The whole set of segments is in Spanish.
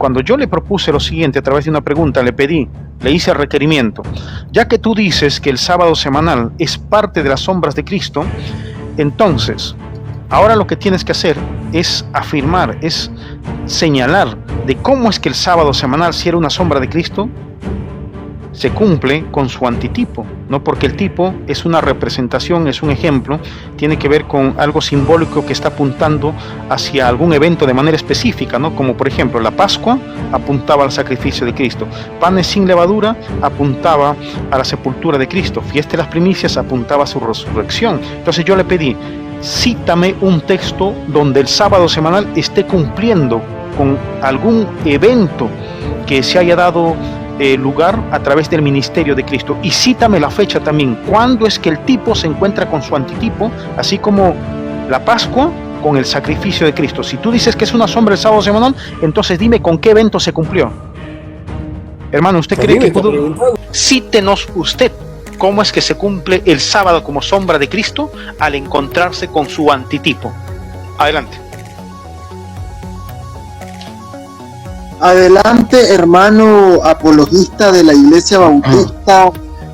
cuando yo le propuse lo siguiente a través de una pregunta, le hice el requerimiento, ya que tú dices que el sábado semanal es parte de las sombras de Cristo, entonces, ahora lo que tienes que hacer es afirmar, es señalar de cómo es que el sábado semanal, si era una sombra de Cristo, se cumple con su antitipo, no porque el tipo es una representación, es un ejemplo, tiene que ver con algo simbólico que está apuntando hacia algún evento de manera específica, ¿no? Como por ejemplo la Pascua apuntaba al sacrificio de Cristo, panes sin levadura apuntaba a la sepultura de Cristo, fiesta de las primicias apuntaba a su resurrección. Entonces yo le pedí, cítame un texto donde el sábado semanal esté cumpliendo con algún evento que se haya dado lugar a través del ministerio de Cristo, y cítame la fecha también, cuándo es que el tipo se encuentra con su antitipo, así como la Pascua con el sacrificio de Cristo. Si tú dices que es una sombra el sábado semanal, entonces dime con qué evento se cumplió. Hermano, ¿usted cree que pudo? Cítenos usted cómo es que se cumple el sábado como sombra de Cristo al encontrarse con su antitipo. Adelante. Adelante, hermano apologista de la Iglesia Bautista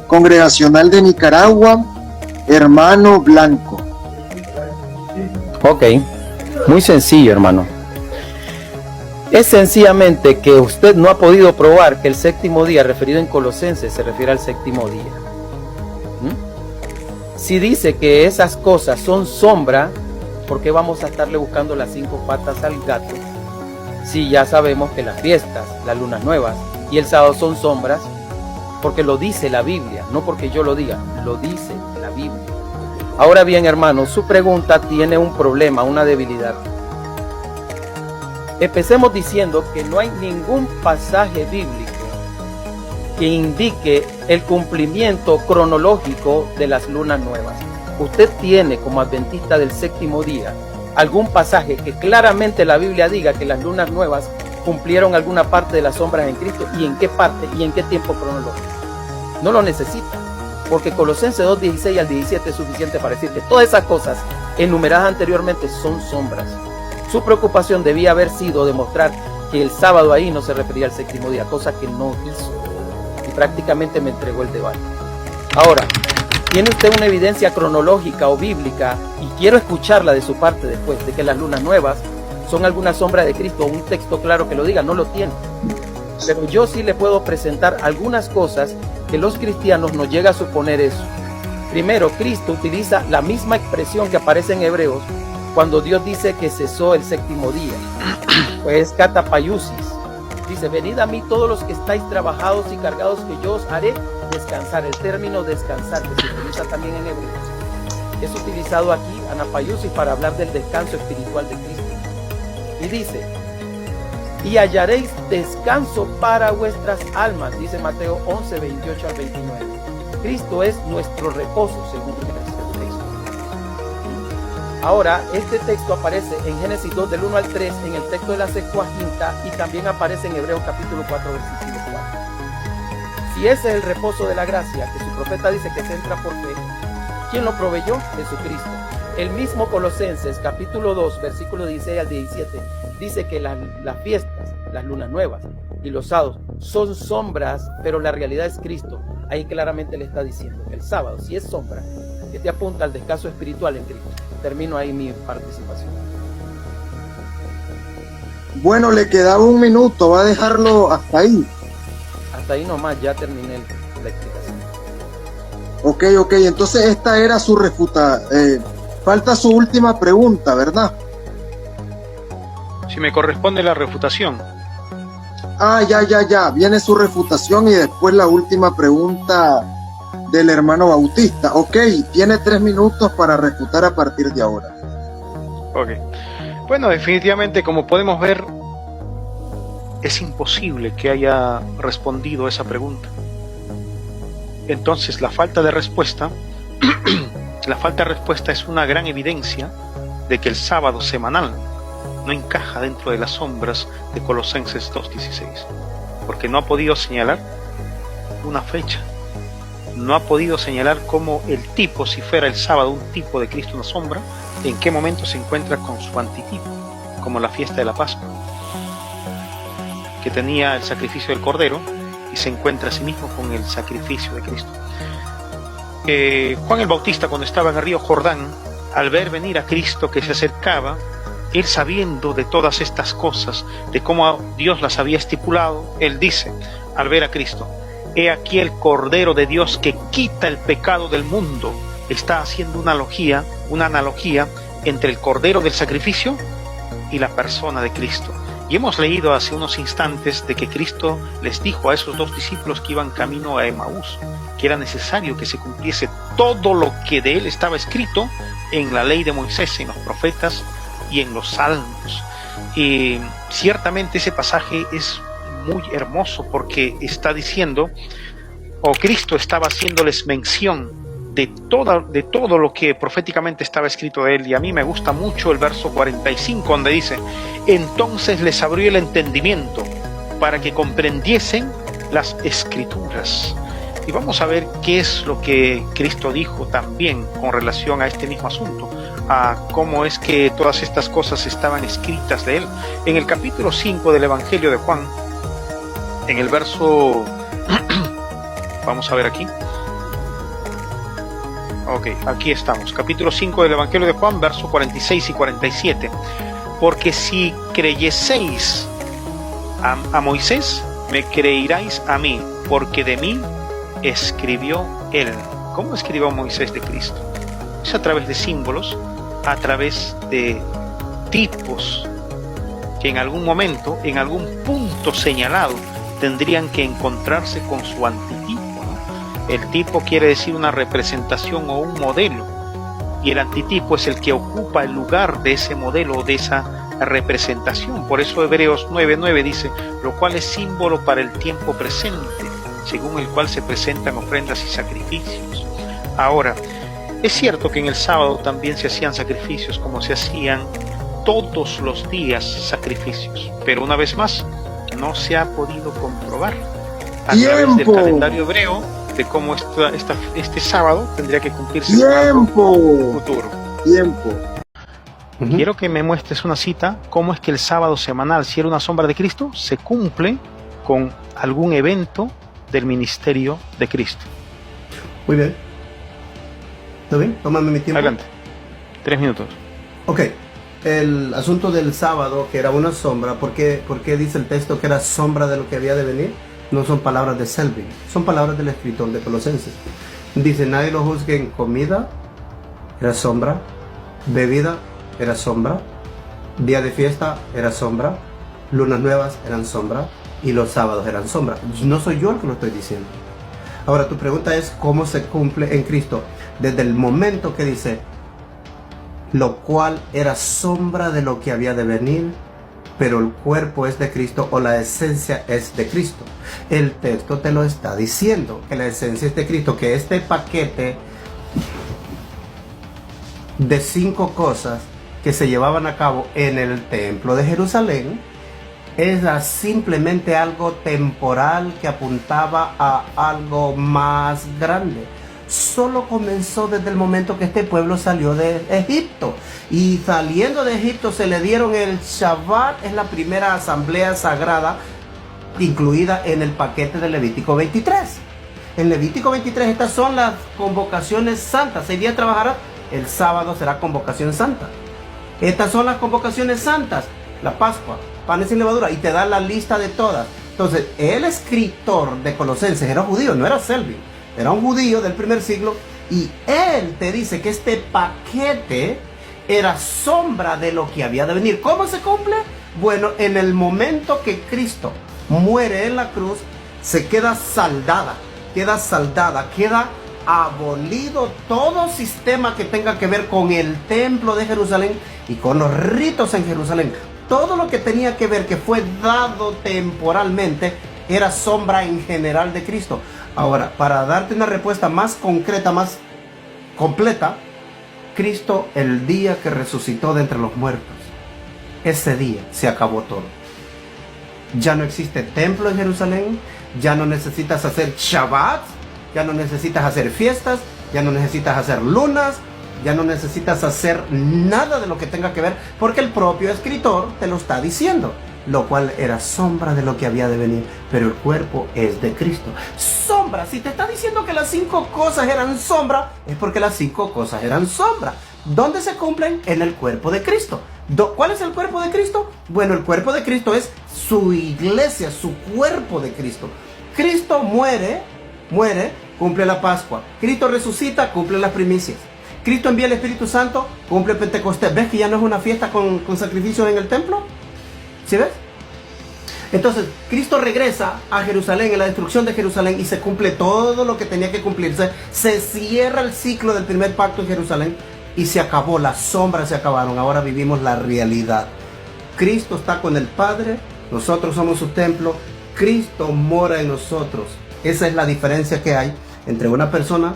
Congregacional de Nicaragua, hermano Blanco. Ok, muy sencillo, hermano. Es sencillamente que usted no ha podido probar que el séptimo día referido en Colosenses se refiere al séptimo día. Si dice que esas cosas son sombra, ¿por qué vamos a estarle buscando las 5 patas al gato? Si ya sabemos que las fiestas, las lunas nuevas y el sábado son sombras, porque lo dice la Biblia, no porque yo lo diga, lo dice la Biblia. Ahora bien, hermano, su pregunta tiene un problema, una debilidad. Empecemos diciendo que no hay ningún pasaje bíblico que indique el cumplimiento cronológico de las lunas nuevas. Usted tiene, como adventista del séptimo día, algún pasaje que claramente la Biblia diga que las lunas nuevas cumplieron alguna parte de las sombras en Cristo, y en qué parte y en qué tiempo cronológico. No lo necesita, porque Colosenses 2:16 al 17 es suficiente para decir que todas esas cosas enumeradas anteriormente son sombras. Su preocupación debía haber sido demostrar que el sábado ahí no se refería al séptimo día, cosa que no hizo, y prácticamente me entregó el debate. Ahora, ¿tiene usted una evidencia cronológica o bíblica? Y quiero escucharla de su parte después, de que las lunas nuevas son alguna sombra de Cristo, o un texto claro que lo diga. No lo tiene. Pero yo sí le puedo presentar algunas cosas que los cristianos nos llega a suponer eso. Primero, Cristo utiliza la misma expresión que aparece en Hebreos cuando Dios dice que cesó el séptimo día. Pues catapayusis. Dice, venid a mí todos los que estáis trabajados y cargados, que yo os haré descansar. El término descansar, que se utiliza también en Hebreos, es utilizado aquí, anapayusis, para hablar del descanso espiritual de Cristo. Y dice, y hallaréis descanso para vuestras almas, dice Mateo 11, 28 al 29. Cristo es nuestro reposo, según este texto. Ahora, este texto aparece en Génesis 2, del 1 al 3, en el texto de la Septuaginta, y también aparece en Hebreos capítulo 4, versículo 4. Si ese es el reposo de la gracia, que su profeta dice que se entra por fe, ¿quién lo proveyó? Jesucristo. El mismo Colosenses capítulo 2, versículo 16 al 17, dice que las fiestas, las lunas nuevas y los sábados son sombras, pero la realidad es Cristo. Ahí claramente le está diciendo que el sábado, si es sombra, que te apunta al descanso espiritual en Cristo. Termino ahí mi participación. Bueno, le quedaba un minuto, va a dejarlo hasta ahí. Hasta ahí nomás, ya terminé la explicación. Ok, entonces esta era su refuta. Falta su última pregunta, ¿verdad? Si me corresponde la refutación. Ya. Viene su refutación y después la última pregunta del hermano Bautista. Ok, tiene 3 minutos para refutar a partir de ahora. Ok. Bueno, definitivamente, como podemos ver, es imposible que haya respondido esa pregunta. Entonces, la falta de respuesta es una gran evidencia de que el sábado semanal no encaja dentro de las sombras de Colosenses 2:16, porque no ha podido señalar una fecha, no ha podido señalar cómo el tipo, si fuera el sábado un tipo de Cristo, una sombra, en qué momento se encuentra con su antitipo, como la fiesta de la Pascua. que tenía el sacrificio del Cordero y se encuentra a sí mismo con el sacrificio de Cristo. Juan el Bautista, cuando estaba en el río Jordán, al ver venir a Cristo que se acercaba, él sabiendo de todas estas cosas, de cómo Dios las había estipulado, él dice, al ver a Cristo, he aquí el Cordero de Dios que quita el pecado del mundo. Está haciendo una analogía entre el Cordero del sacrificio y la persona de Cristo. Y hemos leído hace unos instantes de que Cristo les dijo a esos dos discípulos que iban camino a Emaús, que era necesario que se cumpliese todo lo que de él estaba escrito en la ley de Moisés, en los profetas y en los salmos. Y ciertamente ese pasaje es muy hermoso porque está diciendo, o Cristo estaba haciéndoles mención de todo lo que proféticamente estaba escrito de él. Y a mí me gusta mucho el verso 45, donde dice, entonces les abrió el entendimiento para que comprendiesen las escrituras. Y vamos a ver qué es lo que Cristo dijo también con relación a este mismo asunto, a cómo es que todas estas cosas estaban escritas de él. En el capítulo 5 del Evangelio de Juan, en el verso vamos a ver aquí. Ok, aquí estamos, capítulo 5 del Evangelio de Juan, versos 46 y 47. Porque si creyeseis a Moisés, me creeráis a mí, porque de mí escribió él. ¿Cómo escribió Moisés de Cristo? Es a través de símbolos, a través de tipos, que en algún momento, en algún punto señalado, tendrían que encontrarse con su antitipo. El tipo quiere decir una representación o un modelo, y el antitipo es el que ocupa el lugar de ese modelo o de esa representación. Por eso Hebreos 9:9 dice, lo cual es símbolo para el tiempo presente, según el cual se presentan ofrendas y sacrificios. Ahora, es cierto que en el sábado también se hacían sacrificios, como se hacían todos los días sacrificios, pero una vez más, no se ha podido comprobar a través del calendario hebreo de cómo este sábado tendría que cumplirse en algo futuro. Quiero que me muestres una cita, cómo es que el sábado semanal, si era una sombra de Cristo, se cumple con algún evento del ministerio de Cristo. Muy bien. ¿Está bien? Tómame mi tiempo. Adelante. 3 minutos. Ok. El asunto del sábado, que era una sombra, ¿por qué dice el texto que era sombra de lo que había de venir? No son palabras de Selvin, son palabras del escritor de Colosenses. Dice, nadie lo juzgue en comida, era sombra, bebida, era sombra, día de fiesta, era sombra, lunas nuevas, eran sombra, y los sábados eran sombra. No soy yo el que lo estoy diciendo. Ahora, tu pregunta es, ¿cómo se cumple en Cristo? Desde el momento que dice, lo cual era sombra de lo que había de venir, pero el cuerpo es de Cristo, o la esencia es de Cristo. El texto te lo está diciendo, que la esencia es de Cristo, que este paquete de 5 cosas que se llevaban a cabo en el templo de Jerusalén era simplemente algo temporal que apuntaba a algo más grande. Solo comenzó desde el momento que este pueblo salió de Egipto, y saliendo de Egipto se le dieron el Shabbat. Es la primera asamblea sagrada incluida en el paquete de Levítico 23. En Levítico 23 estas son las convocaciones santas. 6 días trabajará, el sábado será convocación santa. Estas son las convocaciones santas, la Pascua, panes sin levadura, y te da la lista de todas. Entonces el escritor de Colosenses era judío, no era Selvin. Era un judío del primer siglo, y él te dice que este paquete era sombra de lo que había de venir. ¿Cómo se cumple? Bueno, en el momento que Cristo muere en la cruz, se queda saldada, queda abolido todo sistema que tenga que ver con el templo de Jerusalén y con los ritos en Jerusalén. Todo lo que tenía que ver, que fue dado temporalmente, era sombra en general de Cristo. Ahora, para darte una respuesta más concreta, más completa, Cristo, el día que resucitó de entre los muertos, ese día se acabó todo. Ya no existe templo en Jerusalén, ya no necesitas hacer Shabbat, ya no necesitas hacer fiestas, ya no necesitas hacer lunas, ya no necesitas hacer nada de lo que tenga que ver, porque el propio escritor te lo está diciendo. lo cual era sombra de lo que había de venir, pero el cuerpo es de Cristo. Sombra, si te está diciendo que las 5 cosas eran sombra, es porque las 5 cosas eran sombra. ¿Dónde se cumplen? En el cuerpo de Cristo. ¿Cuál es el cuerpo de Cristo? Bueno, el cuerpo de Cristo es su iglesia, su cuerpo de Cristo. Cristo muere, cumple la Pascua. Cristo resucita, cumple las primicias. Cristo envía el Espíritu Santo, cumple Pentecostés. ¿Ves que ya no es una fiesta con sacrificios en el templo? ¿Sí ves? Entonces, Cristo regresa a Jerusalén, en la destrucción de Jerusalén, y se cumple todo lo que tenía que cumplirse. Se cierra el ciclo del primer pacto en Jerusalén y se acabó, las sombras se acabaron. Ahora vivimos la realidad. Cristo está con el Padre, nosotros somos su templo, Cristo mora en nosotros. Esa es la diferencia que hay entre una persona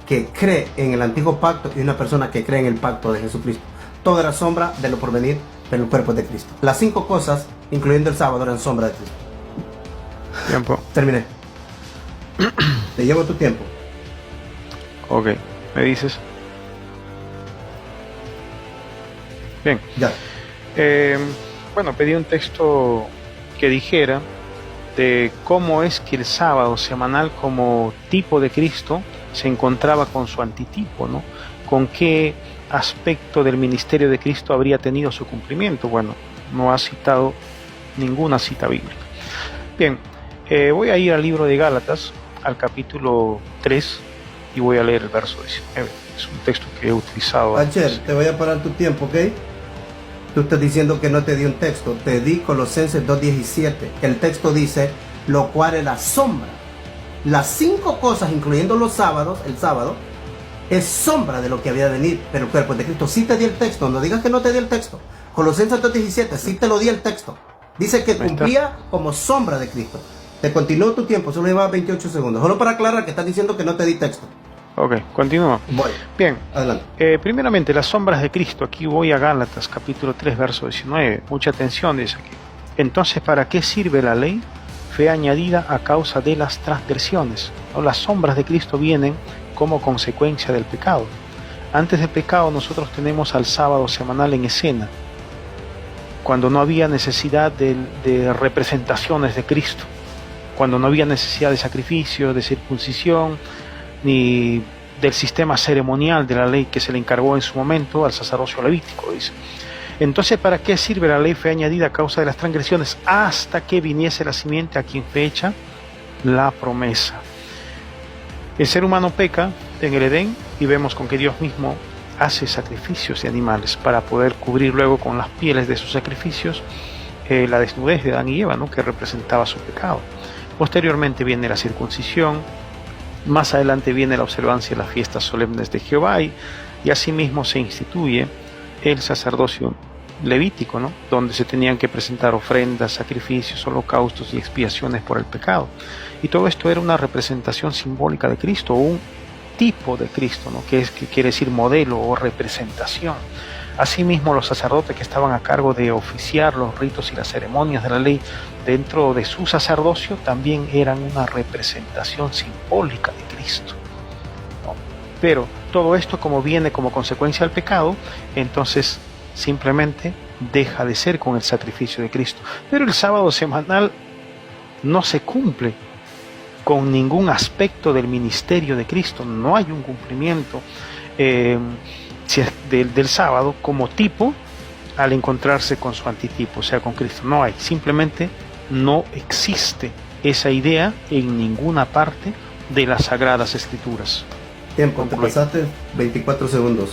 que cree en el antiguo pacto y una persona que cree en el pacto de Jesucristo. Todo era sombra de lo porvenir, pero el cuerpo de Cristo. Las 5 cosas, incluyendo el sábado, eran sombra de Cristo. Tiempo. Terminé. Te llevo tu tiempo. Ok, me dices. Bien. Ya. Bueno, pedí un texto que dijera de cómo es que el sábado semanal como tipo de Cristo se encontraba con su antitipo, ¿no? Con qué aspecto del ministerio de Cristo habría tenido su cumplimiento. Bueno, no ha citado ninguna cita bíblica. Bien, voy a ir al libro de Gálatas, al capítulo 3, y voy a leer el verso 19. Es un texto que he utilizado Acher, antes. te voy a parar tu tiempo, ¿ok? Tú estás diciendo que no te di un texto. Te di Colosenses 2:17. El texto dice, lo cual es la sombra. Las 5 cosas, incluyendo los sábados, el sábado, es sombra de lo que había de venir, pero el cuerpo de Cristo. Sí te di el texto, no digas que no te di el texto. Colosenses 2:17, sí te lo di el texto. Dice que cumplía como sombra de Cristo. Te continúo tu tiempo, solo llevaba 28 segundos. Solo para aclarar que estás diciendo que no te di texto. Ok, continúo. Voy. Bien, Adelante. primeramente las sombras de Cristo. Aquí voy a Gálatas, capítulo 3, verso 19. Mucha atención, dice aquí. Entonces, ¿para qué sirve la ley? Fue añadida a causa de las transgresiones. ¿No? Las sombras de Cristo vienen como consecuencia del pecado. Antes del pecado nosotros tenemos al sábado semanal en escena, cuando no había necesidad de representaciones de Cristo, cuando no había necesidad de sacrificio, de circuncisión, ni del sistema ceremonial de la ley que se le encargó en su momento al sacerdocio levítico, dice. Entonces, ¿para qué sirve la ley? Fue añadida a causa de las transgresiones, hasta que viniese la simiente a quien fue hecha la promesa. El ser humano peca en el Edén y vemos con que Dios mismo hace sacrificios de animales para poder cubrir luego con las pieles de sus sacrificios la desnudez de Adán y Eva, ¿no? Que representaba su pecado. Posteriormente viene la circuncisión, más adelante viene la observancia de las fiestas solemnes de Jehová y asimismo se instituye el sacerdocio levítico, ¿no? Donde se tenían que presentar ofrendas, sacrificios, holocaustos y expiaciones por el pecado. Y todo esto era una representación simbólica de Cristo, un tipo de Cristo, ¿no? que quiere decir modelo o representación. Asimismo, los sacerdotes que estaban a cargo de oficiar los ritos y las ceremonias de la ley dentro de su sacerdocio también eran una representación simbólica de Cristo, ¿no? Pero todo esto, como viene como consecuencia del pecado, entonces simplemente deja de ser con el sacrificio de Cristo. Pero el sábado semanal no se cumple con ningún aspecto del ministerio de Cristo. No hay un cumplimiento del sábado como tipo al encontrarse con su antitipo, o sea, con Cristo. No hay, simplemente no existe esa idea en ninguna parte de las Sagradas Escrituras. Tiempo, te pasaste 24 segundos.